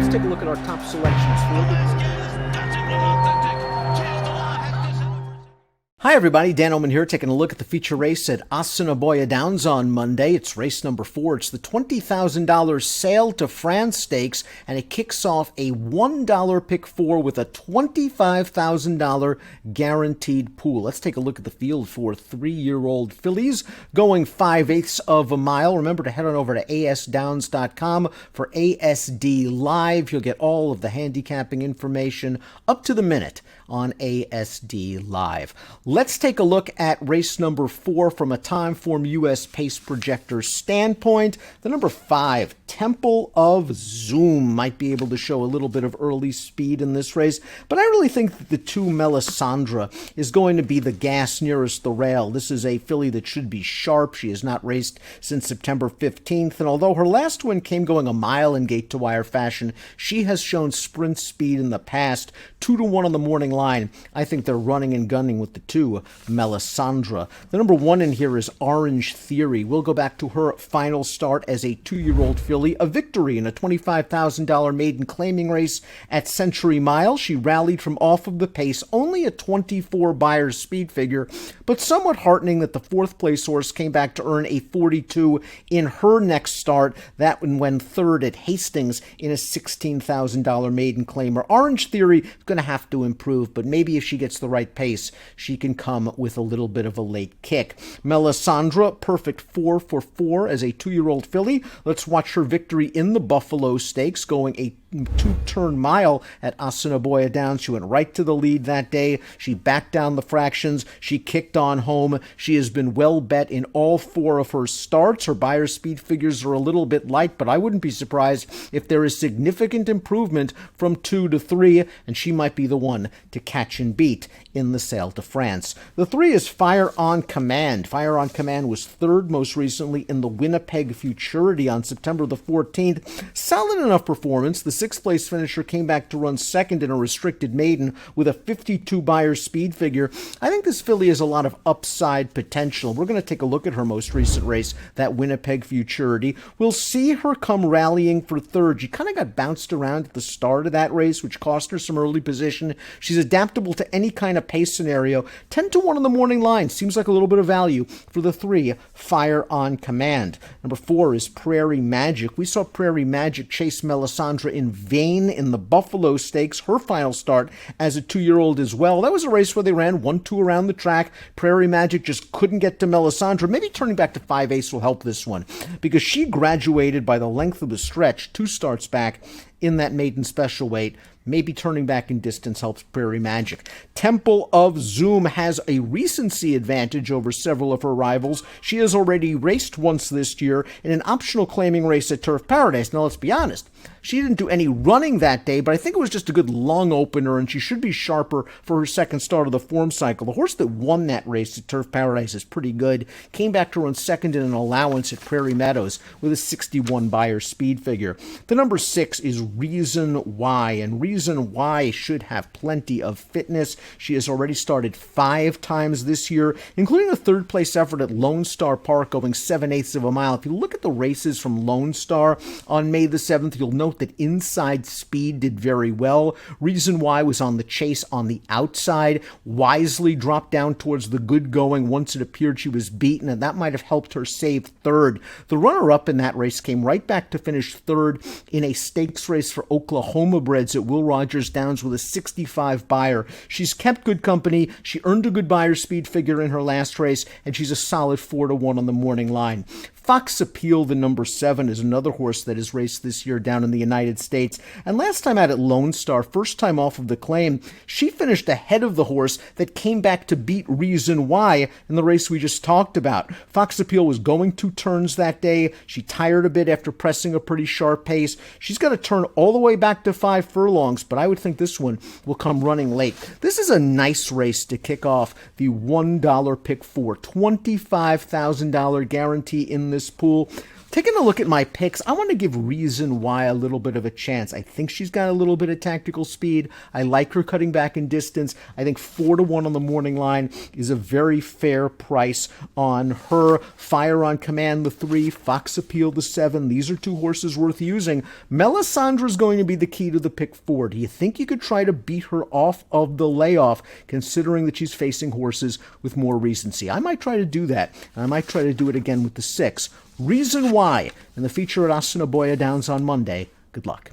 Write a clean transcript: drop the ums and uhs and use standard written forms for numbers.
let's take a look at our top selections for the... Hi everybody, Dan Illman here, taking a look at the feature race at Assiniboia Downs on Monday. It's race number 4. It's the $20,000 Sail to France Stakes, and it kicks off a $1 pick 4 with a $25,000 guaranteed pool. Let's take a look at the field for 3-year-old fillies going 5/8 of a mile. Remember to head on over to asdowns.com for ASD Live. You'll get all of the handicapping information up to the minute on ASD Live. Let's take a look at race number 4 from a Timeform US Pace Projector standpoint. The number 5, Temple of Zoom, might be able to show a little bit of early speed in this race, but I really think that the 2 Melisandre is going to be the gas nearest the rail. This is a filly that should be sharp. She has not raced since September 15th, and although her last win came going a mile in gate-to-wire fashion, she has shown sprint speed in the past. 2-1 on the morning line. I think they're running and gunning with the 2 Melisandre. The number 1 in here is Orange Theory. We'll go back to her final start as a 2-year-old filly, a victory in a $25,000 maiden claiming race at Century Mile. She rallied from off of the pace, only a 24 Beyers speed figure, but somewhat heartening that the 4th place horse came back to earn a 42 in her next start. That one went 3rd at Hastings in a $16,000 maiden claimer. Orange Theory is going to have to improve, but maybe if she gets the right pace, she can come with a little bit of a late kick. Melisandre, perfect 4 for 4 as a 2-year-old filly. Let's watch her victory in the Buffalo Stakes, going a 2-turn mile at Assiniboia Downs. She went right to the lead that day. She backed down the fractions. She kicked on home. She has been well bet in all 4 of her starts. Her Beyers speed figures are a little bit light, but I wouldn't be surprised if there is significant improvement from 2 to 3, and she might be the one to catch and beat in the Sail to France. The 3 is Fire on Command. Fire on Command was 3rd most recently in the Winnipeg Futurity on September the 14th. Solid enough performance. The 6th place finisher came back to run 2nd in a restricted maiden with a 52 Beyers speed figure. I think this filly has a lot of upside potential. We're going to take a look at her most recent race, that Winnipeg Futurity. We'll see her come rallying for 3rd. She kind of got bounced around at the start of that race, which cost her some early position. She's adaptable to any kind of pace scenario. 10-1 on the morning line seems like a little bit of value for the 3, Fire on Command. Number 4 is Prairie Magic. We saw Prairie Magic chase Melisandre in vain in the Buffalo Stakes, her final start as a 2-year-old as well. That was a race where they ran 1-2 around the track. Prairie Magic just couldn't get to Melisandre. Maybe turning back to 5/8 will help this one, because she graduated by the length of the stretch 2 starts back in that maiden special weight. Maybe turning back in distance helps Prairie Magic. Temple of Zoom has a recency advantage over several of her rivals. She has already raced once this year in an optional claiming race at Turf Paradise. Now, let's be honest. She didn't do any running that day, but I think it was just a good long opener, and she should be sharper for her 2nd start of the form cycle. The horse that won that race at Turf Paradise is pretty good. Came back to run 2nd in an allowance at Prairie Meadows with a 61 Beyers speed figure. The number 6 is Reason Why, and Reason Why should have plenty of fitness. She has already started 5 times this year, including a 3rd place effort at Lone Star Park going 7/8 of a mile. If you look at the races from Lone Star on May the 7th, you'll note that Inside Speed did very well. Reason Why was on the chase on the outside, wisely dropped down towards the good going once it appeared she was beaten, and that might have helped her save 3rd. The runner-up in that race came right back to finish 3rd in a stakes race for Oklahoma breds at Will Rogers Downs with a 65 Beyer. She's kept good company. She earned a good Beyers speed figure in her last race, and she's a solid 4-1 on the morning line. Fox Appeal, the number 7, is another horse that has raced this year down in the United States. And last time out at Lone Star, first time off of the claim, she finished ahead of the horse that came back to beat Reason Why in the race we just talked about. Fox Appeal was going 2 turns that day. She tired a bit after pressing a pretty sharp pace. She's got to turn all the way back to 5 furlongs, but I would think this one will come running late. This is a nice race to kick off the $1 pick 4, $25,000 guarantee in this pool. Taking a look at my picks, I want to give Reason Why a little bit of a chance. I think she's got a little bit of tactical speed. I like her cutting back in distance. I think 4-1 on the morning line is a very fair price on her. Fire on Command, the 3, Fox Appeal, the 7. These are 2 horses worth using. Melisandre is going to be the key to the pick 4. Do you think you could try to beat her off of the layoff, considering that she's facing horses with more recency? I might try to do that, and I might try to do it again with the 6. Reason Why in the feature at Assiniboia Downs on Monday. Good luck.